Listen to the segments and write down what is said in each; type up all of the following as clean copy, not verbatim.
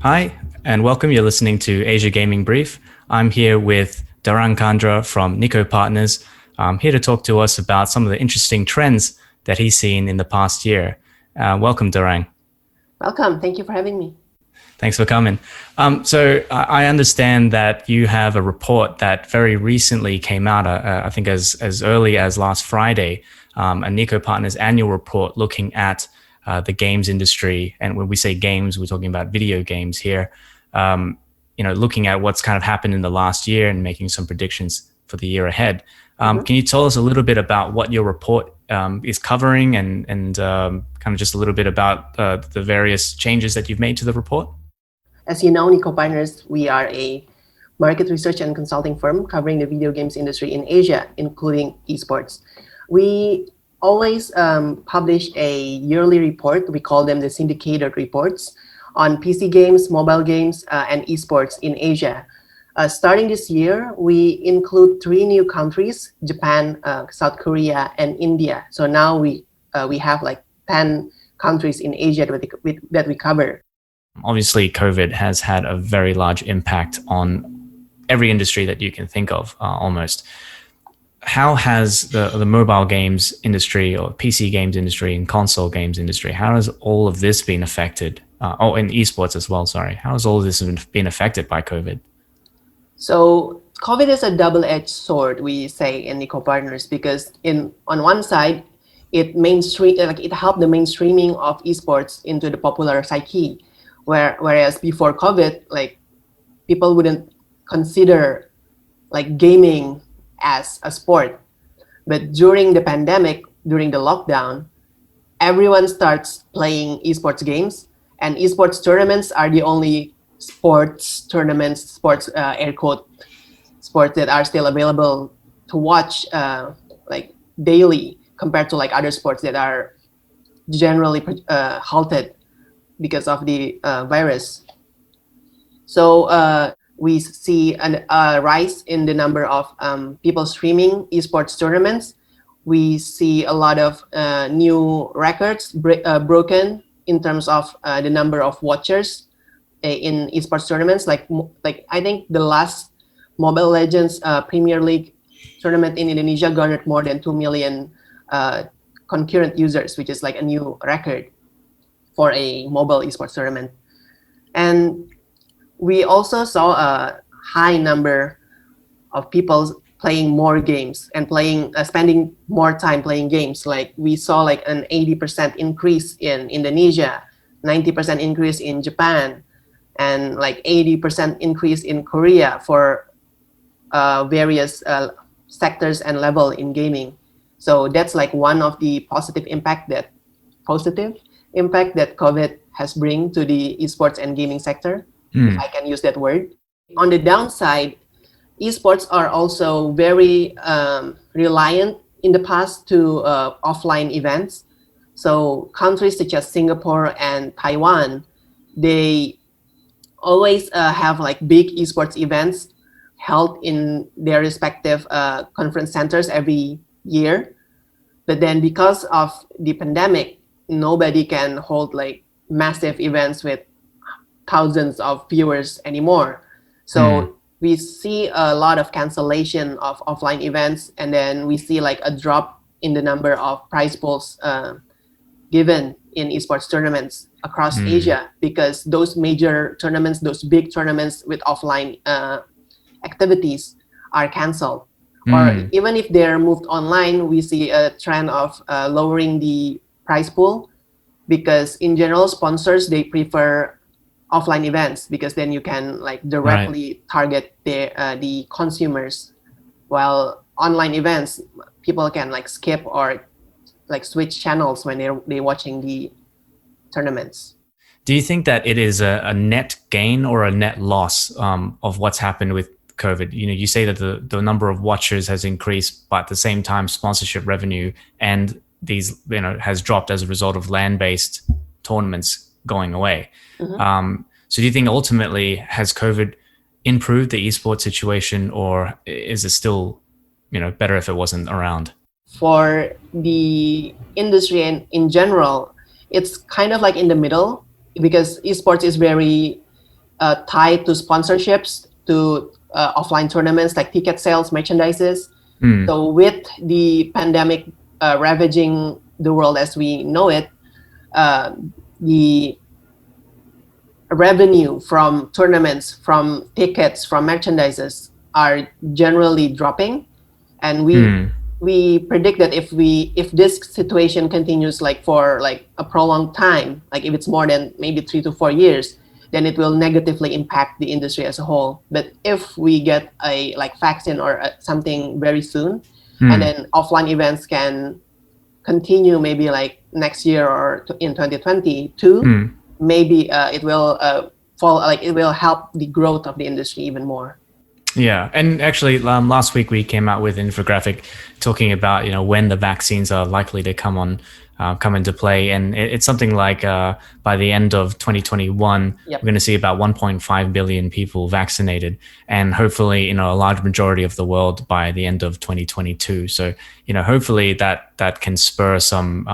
Hi, and welcome. You're listening to Asia Gaming Brief. I'm here with Darang Candra from Niko Partners. Here to talk to us about some of the interesting trends that he's seen in the past year. Welcome, Darang. Welcome. Thank you for having me. Thanks for coming. So I understand that you have a report that very recently came out, I think as early as last Friday, a Niko Partners annual report looking at the games industry. And when we say games, we're talking about video games here. Looking at what's kind of happened in the last year and making some predictions for the year ahead. Can you tell us a little bit about what your report is covering and kind of just a little bit about the various changes that you've made to the report? As you know, Niko Partners, we are a market research and consulting firm covering the video games industry in Asia, including esports. We always publish a yearly report. We call them the syndicated reports on PC games, mobile games, and esports in Asia. Starting this year, we include 3 new countries: Japan, South Korea, and India. So now we have like 10 countries in Asia that we cover. Obviously, COVID has had a very large impact on every industry that you can think of, almost. How has the mobile games industry or PC games industry and console games industry, how has all of this been affected? And esports as well, sorry. How has all of this been affected by COVID? So COVID is a double-edged sword, we say in Niko Partners, because on one side, it helped the mainstreaming of esports into the popular psyche. Whereas before COVID, like people wouldn't consider like gaming as a sport. But during the pandemic, during the lockdown, everyone starts playing esports games, and esports tournaments are the only sports tournaments, air quote, sports that are still available to watch like daily compared to like other sports that are generally halted because of the virus. So we see a rise in the number of people streaming esports tournaments. We see a lot of new records broken in terms of the number of watchers in esports tournaments. Like I think the last Mobile Legends Premier League tournament in Indonesia garnered more than 2 million concurrent users, which is like a new record for a mobile esports tournament. And we also saw a high number of people playing more games and spending more time playing games. Like we saw like an 80% increase in Indonesia, 90% increase in Japan, and like 80% increase in Korea for various sectors and level in gaming. So that's like one of the positive impact that COVID has bring to the esports and gaming sector, if I can use that word. On the downside, esports are also very reliant in the past to offline events. So countries such as Singapore and Taiwan, they always have like big esports events held in their respective conference centers every year. But then because of the pandemic, nobody can hold like massive events with thousands of viewers anymore. So we see a lot of cancellation of offline events, and then we see like a drop in the number of prize pools given in esports tournaments across Asia, because those major tournaments, those big tournaments with offline activities are canceled. Or even if they're moved online, we see a trend of lowering the prize pool, because in general sponsors, they prefer offline events because then you can like directly target the consumers, while online events people can like skip or like switch channels when they're watching the tournaments. Do you think that it is a net gain or a net loss of what's happened with COVID? You say that the number of watchers has increased, but at the same time, sponsorship revenue and these has dropped as a result of land-based tournaments going away. So do you think ultimately has COVID improved the esports situation, or is it still better if it wasn't around? For the industry and in general, it's kind of like in the middle, because esports is very tied to sponsorships, to offline tournaments like ticket sales, merchandises. So with the pandemic ravaging the world as we know it, the revenue from tournaments, from tickets, from merchandises are generally dropping, and we predict that if this situation continues like for like a prolonged time, like if it's more than maybe 3 to 4 years, then it will negatively impact the industry as a whole. But if we get a like vaccine or something very soon, and then offline events can continue maybe like next year or in 2022, maybe it will it will help the growth of the industry even more. Yeah, and actually, last week we came out with an infographic talking about when the vaccines are likely to come into play, and it's something like by the end of 2021, we're going to see about 1.5 billion people vaccinated, and hopefully, a large majority of the world by the end of 2022. So, hopefully that can spur some,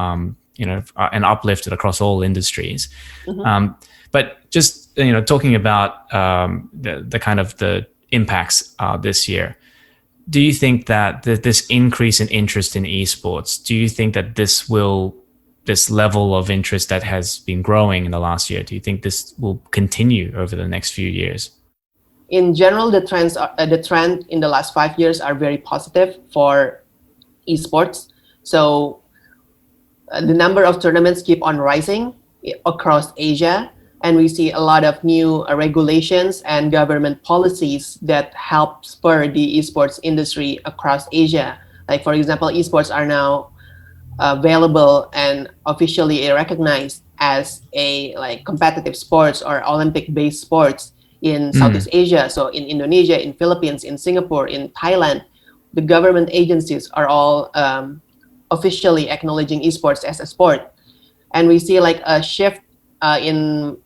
an uplift across all industries. But just talking about the kind of the impacts this year, do you think that this increase in interest in esports, do you think that this level of interest that has been growing in the last year, do you think this will continue over the next few years? In general, the trend in the last 5 years are very positive for esports. So the number of tournaments keep on rising across Asia, and we see a lot of new regulations and government policies that help spur the esports industry across Asia. Like, for example, esports are now available and officially recognized as a like competitive sports or Olympic-based sports in Southeast Asia. So in Indonesia, in Philippines, in Singapore, in Thailand, the government agencies are all officially acknowledging esports as a sport. And we see like a shift in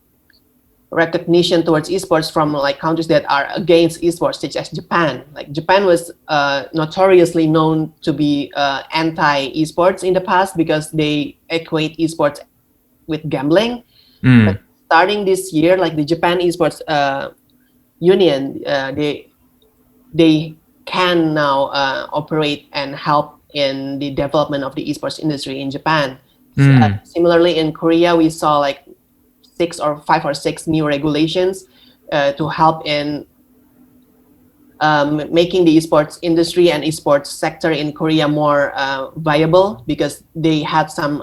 recognition towards esports from like countries that are against esports, such as Japan. Like Japan was notoriously known to be anti-esports in the past because they equate esports with gambling. But starting this year, like the Japan Esports Union, they can now operate and help in the development of the esports industry in Japan. Similarly, in Korea, we saw like 5 or 6 new regulations to help in making the esports industry and esports sector in Korea more viable, because they had some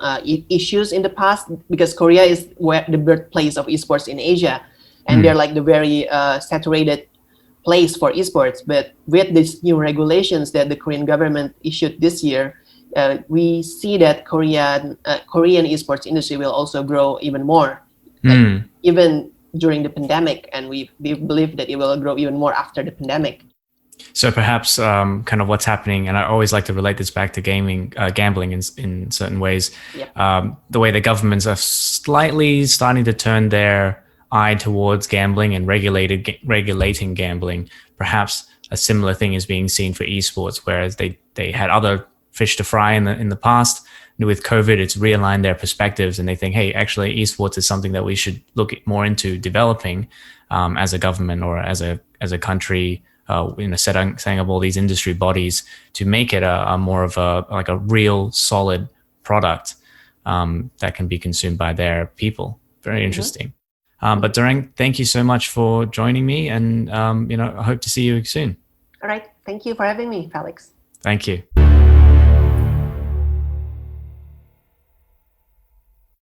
issues in the past, because Korea is the birthplace of esports in Asia, and they're like the very saturated place for esports. But with these new regulations that the Korean government issued this year, we see that Korean esports industry will also grow even more. Like, even during the pandemic, and we believe that it will grow even more after the pandemic. So perhaps kind of what's happening, and I always like to relate this back to gambling in certain ways. The way the governments are slightly starting to turn their eye towards gambling and regulating gambling. Perhaps a similar thing is being seen for esports, whereas they had other fish to fry in the past. With COVID, it's realigned their perspectives, and they think, hey, actually, esports is something that we should look more into developing as a government or as a country. Setting up all these industry bodies to make it a more of a real solid product that can be consumed by their people. Very interesting. But Darang, thank you so much for joining me, and I hope to see you soon. All right, thank you for having me, Felix. Thank you.